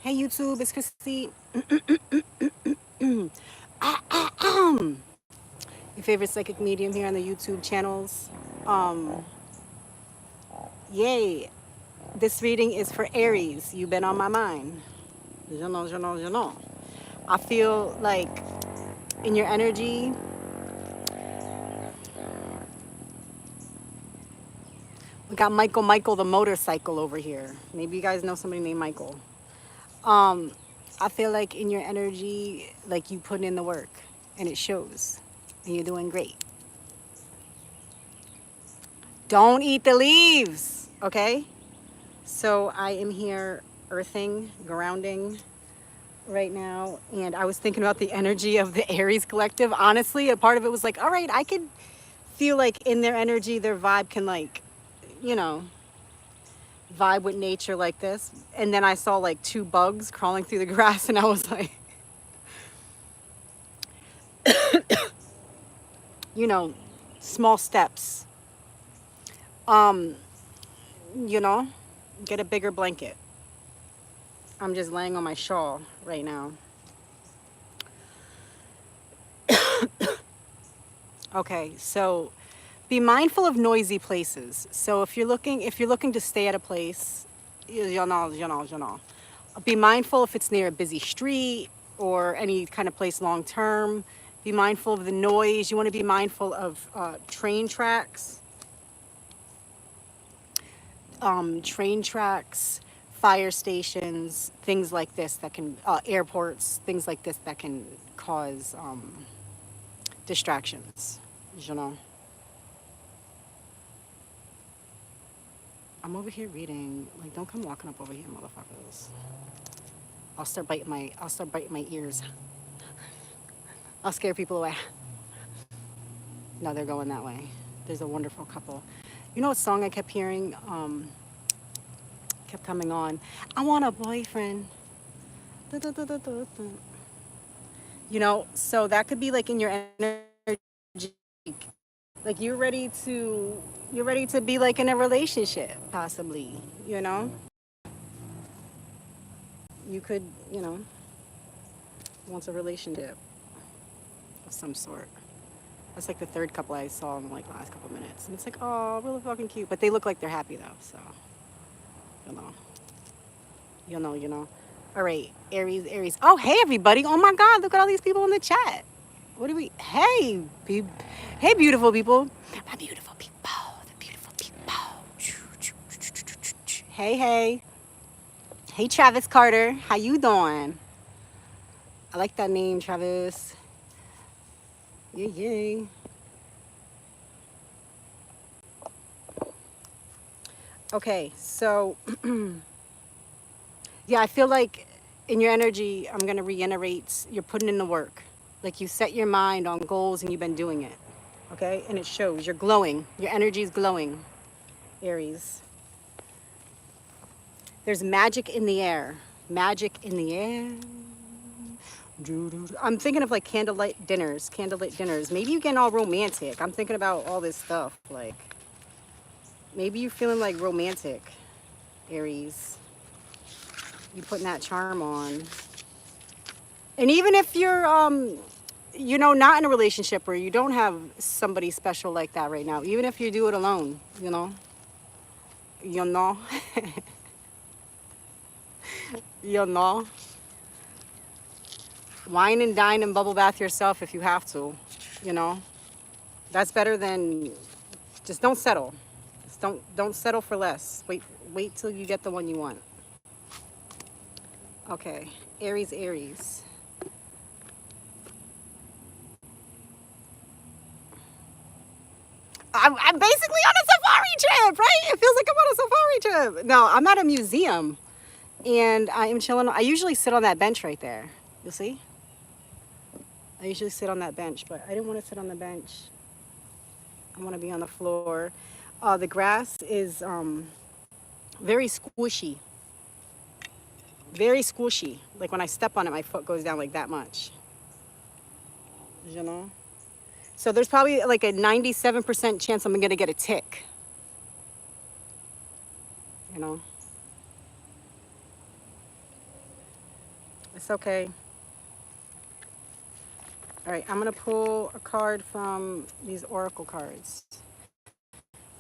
Hey YouTube, it's Christy. Your favorite psychic medium here on the YouTube channels. Um, Yay. This reading is for Aries. You've been on my mind. You know. I feel like in your energy, we got Michael the motorcycle over here. Maybe you guys know somebody named Michael. Um, I feel like in your energy, like you put in the work and it shows and you're doing great. Don't eat the leaves, okay? So I am here earthing, grounding right now, and I was thinking about the energy of the Aries collective. Honestly, a part of it was like, all right, I could feel like in their energy, their vibe can like, you know, vibe with nature like this. And then I saw like two bugs crawling through the grass, and I was like, you know, small steps. Um, you know, get a bigger blanket. I'm just laying on my shawl right now. Okay, so be mindful of noisy places. So if you're looking to stay at a place, be mindful if it's near a busy street or any kind of place long term. Be mindful of the noise. You want to be mindful of train tracks, fire stations, things like this that can, airports, things like this that can cause distractions. You know. I'm over here reading. Like, don't come walking up over here, motherfuckers. I'll start biting my ears. I'll scare people away. No, they're going that way. There's a wonderful couple. You know what song I kept hearing? Kept coming on. I want a boyfriend. Du- du- du- du- du- du. You know, so that could be like in your energy. Like you're ready to be like in a relationship, possibly. You know, you could, want a relationship of some sort. That's like the third couple I saw in like the last couple of minutes. And it's like, oh, really fucking cute. But they look like they're happy though, so you know. You know. All right, Aries. Oh, hey everybody. Oh my God, look at all these people in the chat. What do we hey beautiful people. My beautiful people. The beautiful people. Hey. Hey Travis Carter. How you doing? I like that name, Travis. Yeah. Okay, so yeah, I feel like in your energy, I'm going to reiterate, you're putting in the work. Like you set your mind on goals and you've been doing it. Okay? And it shows. You're glowing. Your energy is glowing, Aries. There's magic in the air. Magic in the air. I'm thinking of like candlelight dinners. Maybe you're getting all romantic. I'm thinking about all this stuff. Like, maybe you're feeling like romantic, Aries. You putting that charm on. And even if you're not in a relationship or you don't have somebody special like that right now, even if you do it alone, you know, you know, wine and dine and bubble bath yourself if you have to, you know, that's better than just don't settle. Just don't settle for less. Wait till you get the one you want. Okay, Aries. I'm basically on a safari trip, right? It feels like I'm on a safari trip. No, I'm at a museum and I am chilling. I usually sit on that bench right there. You'll see? I usually sit on that bench, but I didn't want to sit on the bench. I want to be on the floor. The grass is very squishy. Very squishy. Like when I step on it, my foot goes down like that much. You know? So there's probably like a 97% chance I'm going to get a tick. You know? It's okay. All right, I'm gonna pull a card from these oracle cards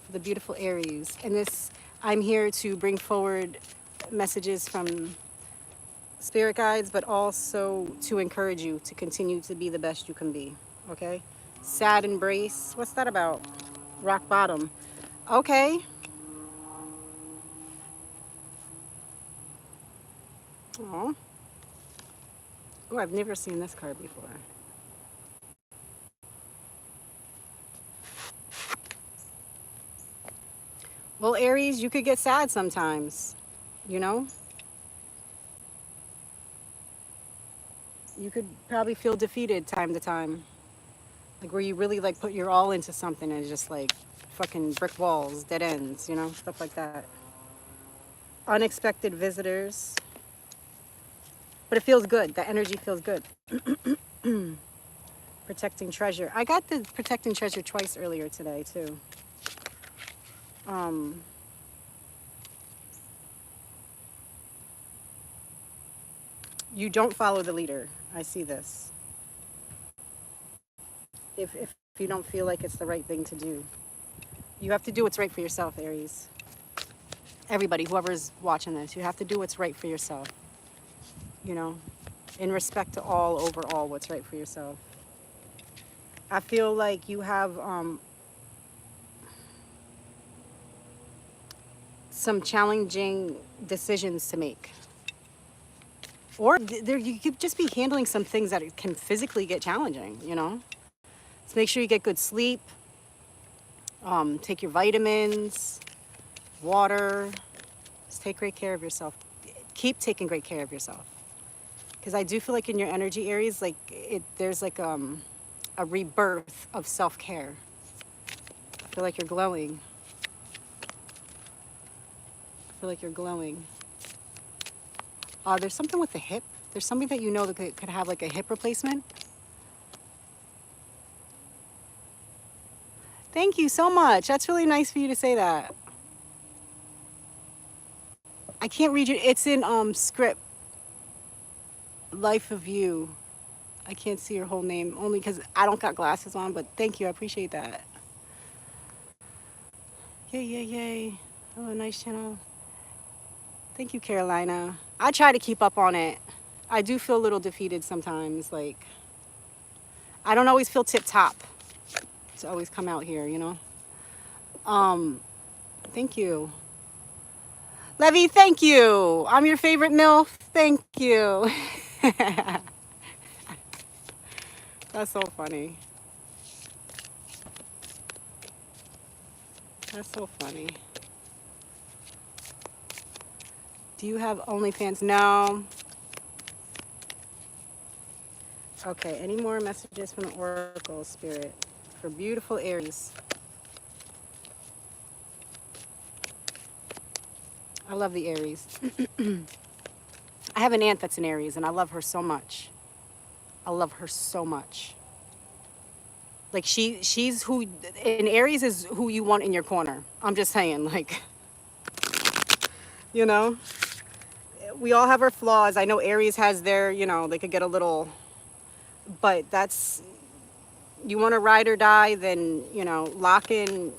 for the beautiful Aries. And this, I'm here to bring forward messages from spirit guides, but also to encourage you to continue to be the best you can be. Okay? Sad embrace. What's that about? Rock bottom. Okay. Oh. Oh, I've never seen this card before. Well, Aries, you could get sad sometimes, you know? You could probably feel defeated time to time. Like where you really like put your all into something and it's just like fucking brick walls, dead ends, you know? Stuff like that. Unexpected visitors. But it feels good. The energy feels good. Protecting treasure. I got the protecting treasure twice earlier today too. You don't follow the leader. I see this. If you don't feel like it's the right thing to do, you have to do what's right for yourself, Aries. Everybody, whoever's watching this, you have to do what's right for yourself. You know, in respect to all, overall, what's right for yourself. I feel like you have some challenging decisions to make. Or you could just be handling some things that can physically get challenging, you know? So make sure you get good sleep, take your vitamins, water, just take great care of yourself. Keep taking great care of yourself. Because I do feel like in your energy Aries, like there's like a rebirth of self-care. I feel like you're glowing. I feel like you're glowing. There's something with the hip. There's something that you know that could have like a hip replacement. Thank you so much. That's really nice for you to say that. I can't read you. It's in script. Life of You. I can't see your whole name only because I don't got glasses on, but thank you. I appreciate that. Yay, yay, yay. Hello, nice channel. Thank you, Carolina. I try to keep up on it. I do feel a little defeated sometimes. Like, I don't always feel tip top to always come out here, you know? Thank you. Levy, thank you. I'm your favorite MILF. Thank you. That's so funny. That's so funny. Do you have OnlyFans? No. Okay, any more messages from the Oracle Spirit for beautiful Aries? I love the Aries. I have an aunt that's an Aries, and I love her so much. I love her so much. Like she's who, an Aries is who you want in your corner. I'm just saying, like, you know, we all have our flaws. I know Aries has their, you know, they could get a little, but that's, you want to ride or die, then, you know, lock in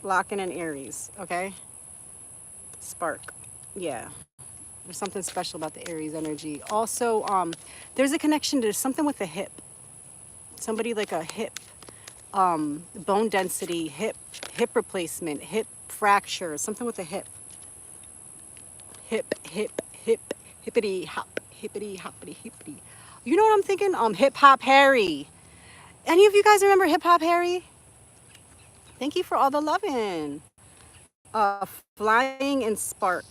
an Aries, okay? Spark. Yeah. There's something special about the Aries energy. Also, there's a connection to something with the hip. Somebody like a hip, bone density, hip replacement, hip fracture, something with the hip. Hip, hippity hop, hippity hoppity hippity. You know what I'm thinking? Hip Hop Harry. Any of you guys remember Hip Hop Harry? Thank you for all the loving. Flying and Spark.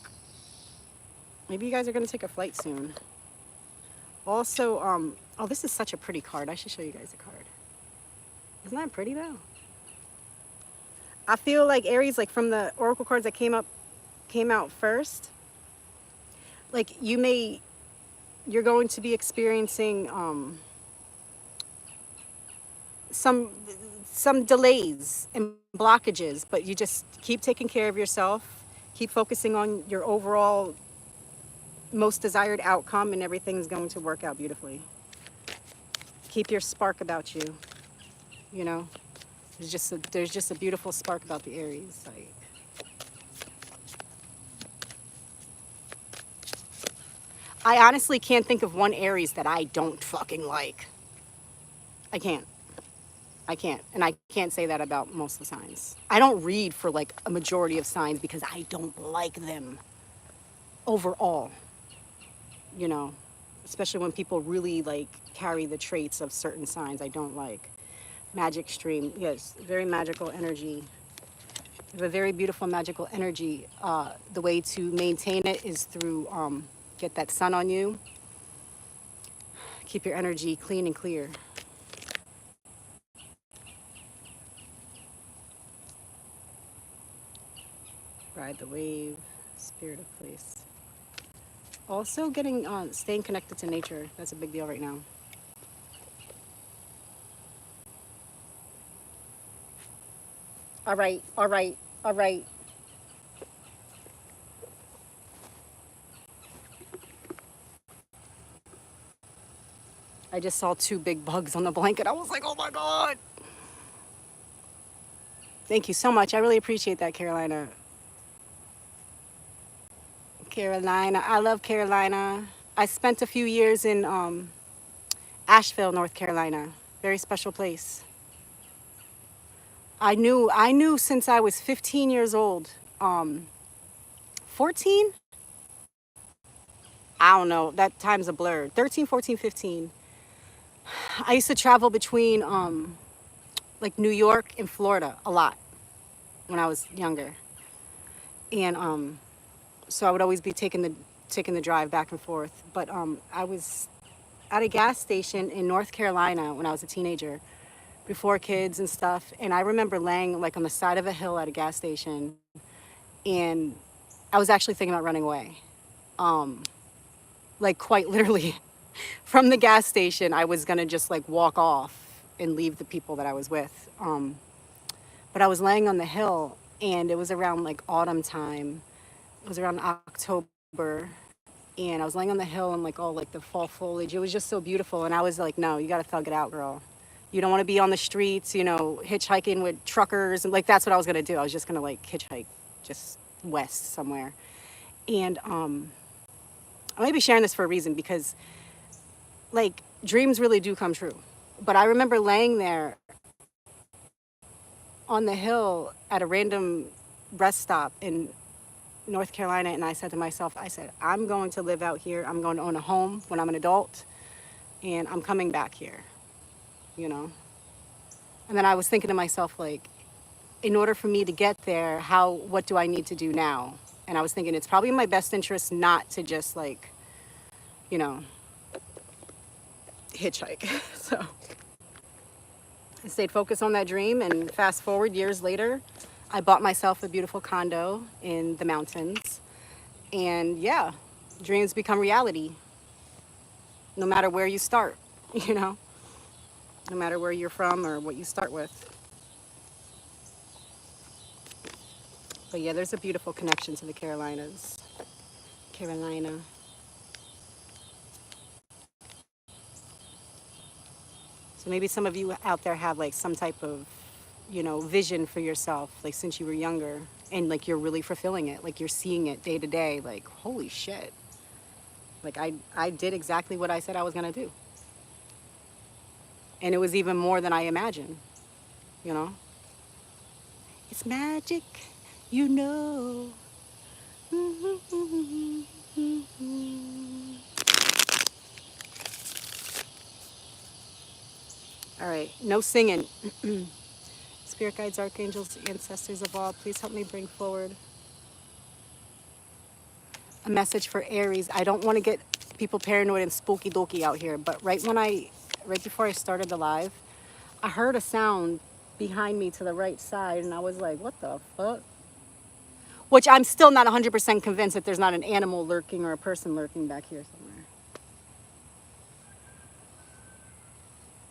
Maybe you guys are gonna take a flight soon. Also, oh, this is such a pretty card. I should show you guys a card. Isn't that pretty though? I feel like Aries, like from the Oracle cards that came out first, like you're going to be experiencing some delays and blockages, but you just keep taking care of yourself, keep focusing on your overall most desired outcome, and everything's going to work out beautifully. Keep your spark about you, you know. There's just a beautiful spark about the Aries. Like, I honestly can't think of one Aries that I don't fucking like. I can't. I can't. And I can't say that about most of the signs. I don't read for like a majority of signs because I don't like them overall, you know, especially when people really like carry the traits of certain signs I don't like. Magic stream, yes, very magical energy. You have a very beautiful magical energy. The way to maintain it is through get that sun on you. Keep your energy clean and clear. Ride the wave, spirit of place. Also getting staying connected to nature. That's a big deal right now. All right, all right, all right. I just saw 2 big bugs on the blanket. I was like, oh my God. Thank you so much. I really appreciate that, Carolina. Carolina, I love Carolina. I spent a few years in Asheville, North Carolina. Very special place. I knew since I was 15 years old. 14? I don't know. That time's a blur. 13, 14, 15. I used to travel between like New York and Florida a lot when I was younger. And so I would always be taking the drive back and forth. But I was at a gas station in North Carolina when I was a teenager, before kids and stuff. And I remember laying like on the side of a hill at a gas station, and I was actually thinking about running away. Like quite literally from the gas station, I was gonna just like walk off and leave the people that I was with. But I was laying on the hill, and it was around like autumn time. It was around October, and I was laying on the hill and like all like the fall foliage. It was just so beautiful, and I was like, no, you gotta thug it out, girl. You don't want to be on the streets, you know, hitchhiking with truckers, and like that's what I was gonna do. I was just gonna like hitchhike just west somewhere. And I may be sharing this for a reason, because like dreams really do come true. But I remember laying there on the hill at a random rest stop in North Carolina, and I said to myself, I said, I'm going to live out here. I'm going to own a home when I'm an adult, and I'm coming back here, you know? And then I was thinking to myself, like, in order for me to get there, what do I need to do now? And I was thinking it's probably in my best interest not to just like, you know, hitchhike. So I stayed focused on that dream, and fast forward years later, I bought myself a beautiful condo in the mountains. And yeah, dreams become reality no matter where you start, you know, no matter where you're from or what you start with. But yeah, there's a beautiful connection to the Carolinas. Carolina. So maybe some of you out there have like some type of, you know, vision for yourself, like since you were younger, and like you're really fulfilling it, like you're seeing it day to day, like, holy shit. Like I did exactly what I said I was gonna do. And it was even more than I imagined, you know? It's magic, you know. All right, no singing. Spirit guides, archangels, ancestors of all, please help me bring forward a message for Aries. I don't want to get people paranoid and spooky dokey out here, but right before I started the live, I heard a sound behind me to the right side, and I was like, what the fuck? Which I'm still not 100% convinced that there's not an animal lurking or a person lurking back here somewhere.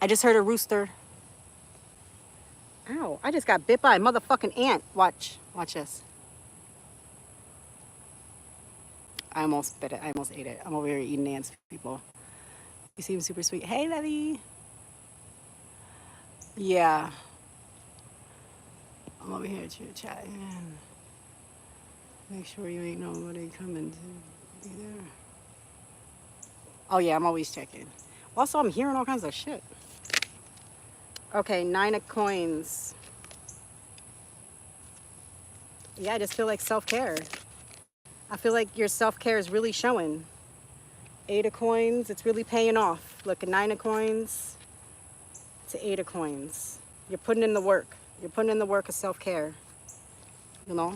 I just heard a rooster. Ow, I just got bit by a motherfucking ant. Watch this. I almost bit it. I almost ate it. I'm over here eating ants, people. You seem super sweet. Hey, Levy. Yeah. I'm over here chatting. Make sure you ain't nobody coming to be there. Oh, yeah, I'm always checking. Also, I'm hearing all kinds of shit. Okay, 9 of coins. Yeah, I just feel like self-care. I feel like your self-care is really showing. 8 of coins, it's really paying off. Look, a 9 of coins to 8 of coins. You're putting in the work. You're putting in the work of self-care. You know?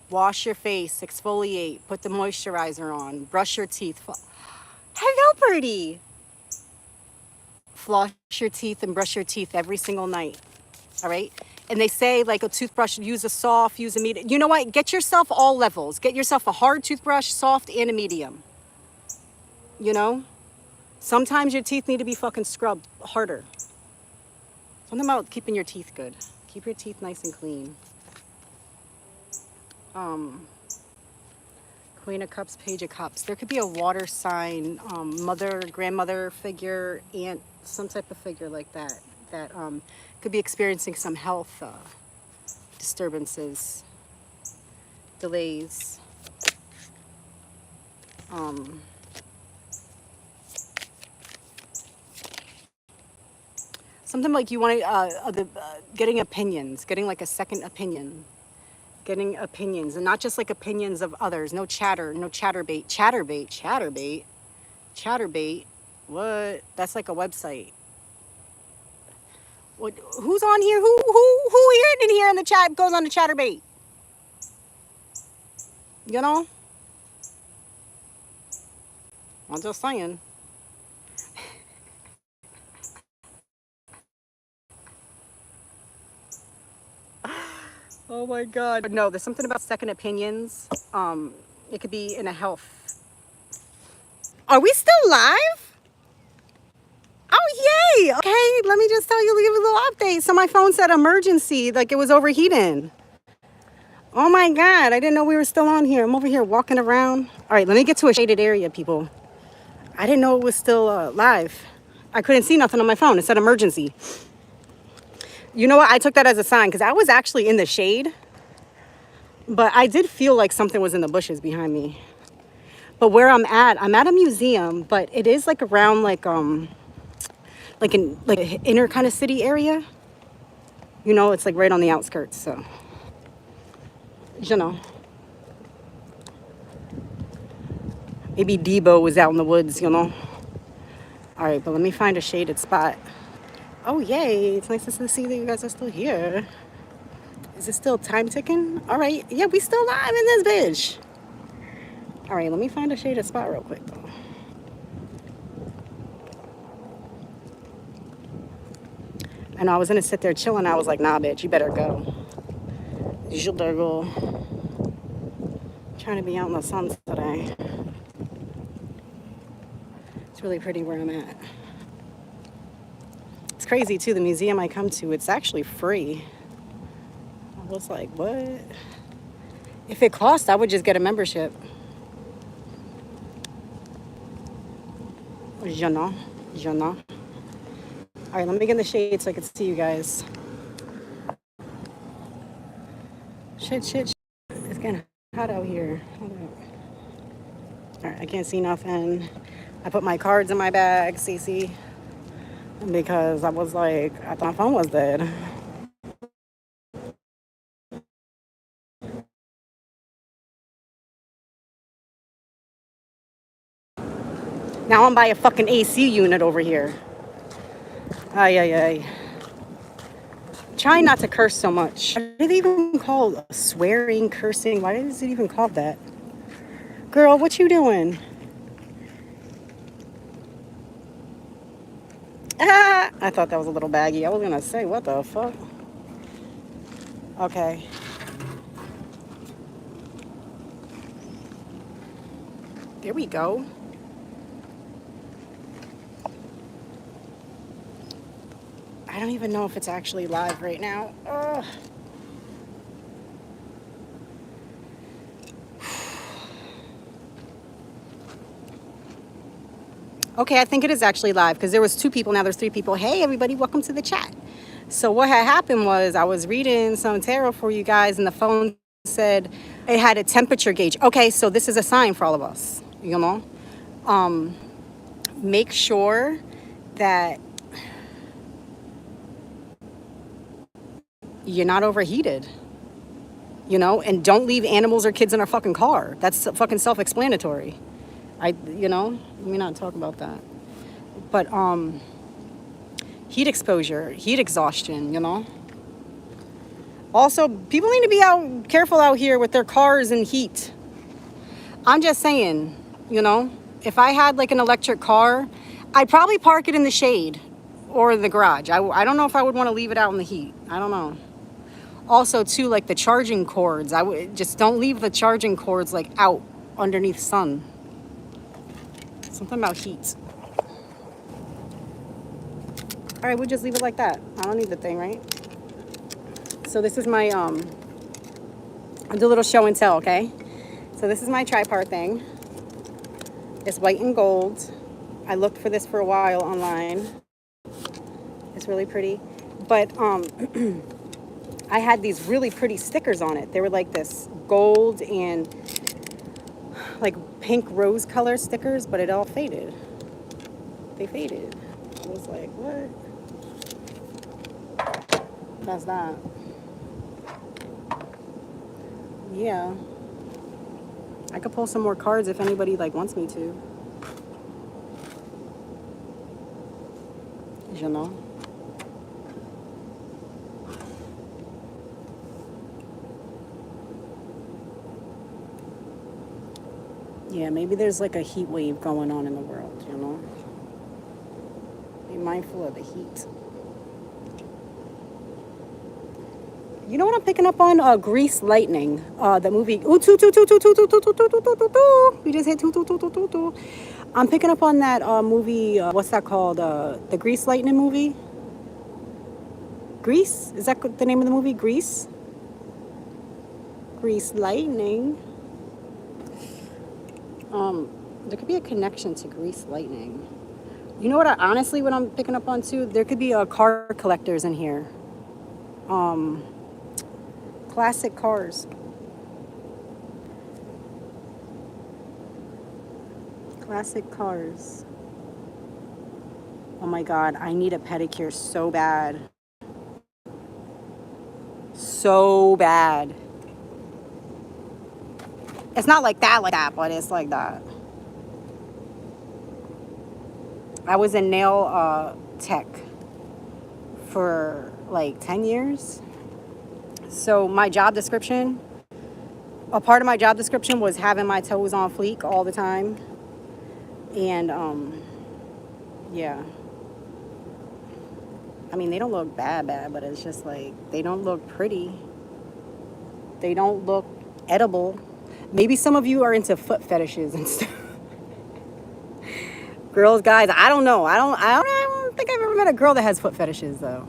Wash your face, exfoliate, put the moisturizer on, brush your teeth. Hello, birdie. Floss your teeth and brush your teeth every single night. All right? And they say, like, a toothbrush, use a soft, use a medium. You know what? Get yourself all levels. Get yourself a hard toothbrush, soft, and a medium. You know? Sometimes your teeth need to be fucking scrubbed harder. Something about keeping your teeth good. Keep your teeth nice and clean. Queen of Cups, Page of Cups. There could be a water sign, mother, grandmother figure, aunt, some type of figure like that. That could be experiencing some health disturbances, delays. Something like you want to, getting opinions, getting like a second opinion. Getting opinions, and not just like opinions of others. No chatter, no chatterbait. Chatterbait. What? That's like a website. What? Who's on here? Who here in here in the chat goes on the chatterbait? You know? I'm just saying. Oh my God. No, there's something about second opinions. It could be in a health. Are we still live? Oh, yay. Okay, let me just tell you, give a little update. So my phone said emergency, like it was overheating. Oh my God, I didn't know we were still on here. I'm over here walking around. All right, let me get to a shaded area, people. I didn't know it was still live. I couldn't see nothing on my phone. It said emergency. You know what? I took that as a sign because I was actually in the shade. But I did feel like something was in the bushes behind me. But where I'm at a museum, but it is like around like an inner kind of city area. You know, it's like right on the outskirts, so you know. Maybe Debo was out in the woods, you know. All right, but let me find a shaded spot. Oh, yay. It's nice to see that you guys are still here. Is it still time ticking? All right. Yeah, we still live in this bitch. All right, let me find a shaded spot real quick, though. I know I was going to sit there chilling. I was like, nah, bitch, you better go. You better go. I'm trying to be out in the sun today. It's really pretty where I'm at. It's crazy, too. The museum I come to, it's actually free. I was like, what? If it cost, I would just get a membership. You know. All right, let me get in the shade so I can see you guys. Shit. It's getting hot out here. Hold up. All right, I can't see nothing. I put my cards in my bag, Cece, because I was like, I thought my phone was dead. Now I'm by a fucking AC unit over here. Ay. Try not to curse so much. What do they even call swearing, cursing? Why is it even called that? Girl, what you doing? Ah, I thought that was a little baggy. I was gonna say, what the fuck? Okay. There we go. I don't even know if it's actually live right now. Ugh. Okay, I think it is actually live because there was 2 people, now there's 3 people. Hey everybody, welcome to the chat. So what had happened was I was reading some tarot for you guys and the phone said it had a temperature gauge. Okay, so this is a sign for all of us, you know. Make sure that you're not overheated, you know, and don't leave animals or kids in a fucking car. That's fucking self-explanatory. You know, let me not talk about that. But heat exposure, heat exhaustion, you know. Also, people need to be careful out here with their cars and heat. I'm just saying, you know, if I had like an electric car, I'd probably park it in the shade or the garage. I don't know if I would want to leave it out in the heat. I don't know. Also, too, like the charging cords, I would just don't leave the charging cords like out underneath sun. Something about heat. All right, we'll just leave it like that. I don't need the thing, right? So this is my I'll do a little show and tell, okay? So this is my tripart thing. It's white and gold. I looked for this for a while online. It's really pretty. But I had these really pretty stickers on it. They were like this gold and like pink rose color stickers, but it all faded. They faded. I was like, what? That's that. Yeah. I could pull some more cards if anybody like wants me to. You know. Yeah, maybe there's like a heat wave going on in the world, you know. Be mindful of the heat. You know what I'm picking up on? Grease Lightning. The movie. Ooh, we just hit two. I'm picking up on that movie. What's that called? The Grease Lightning movie. Grease? Is that the name of the movie? Grease? Grease Lightning. There could be a connection to Grease Lightning. You know what? What I'm picking up on too? There could be car collectors in here. Classic cars. Classic cars. Oh my God, I need a pedicure so bad. So bad. It's not like that, but it's like that. I was in nail tech for like 10 years. So my job description, a part of my job description was having my toes on fleek all the time. And yeah. I mean, they don't look bad, but it's just like, they don't look pretty. They don't look edible. Maybe some of you are into foot fetishes and stuff. Girls, guys, I don't know. I don't think I've ever met a girl that has foot fetishes though.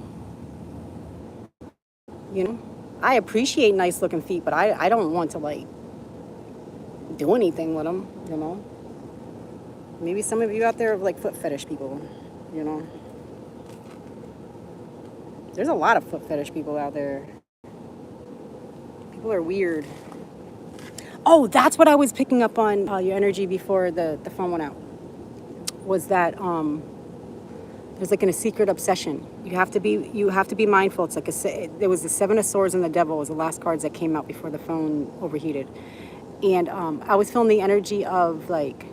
You know? I appreciate nice looking feet, but I don't want to like do anything with them, you know? Maybe some of you out there are like foot fetish people, you know? There's a lot of foot fetish people out there. People are weird. Oh, that's what I was picking up on your energy before the phone went out. Was that there's like a secret obsession. You have to be mindful. It's like there was the Seven of Swords and the Devil was the last cards that came out before the phone overheated. And I was feeling the energy of like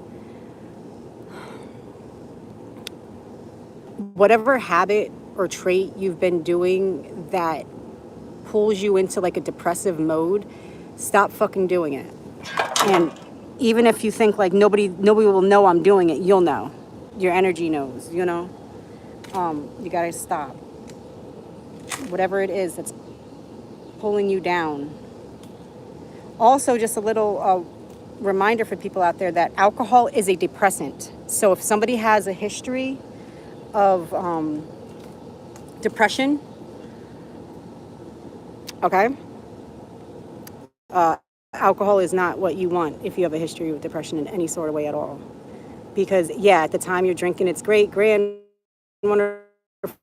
whatever habit or trait you've been doing that pulls you into like a depressive mode, stop fucking doing it. And even if you think like nobody will know I'm doing it, you'll know. Your energy knows, you know? You gotta stop. Whatever it is that's pulling you down. Also, just a little reminder for people out there that alcohol is a depressant. So if somebody has a history of depression, okay? Alcohol is not what you want if you have a history of depression in any sort of way at all. because yeah, at the time you're drinking, it's great, grand, wonderful,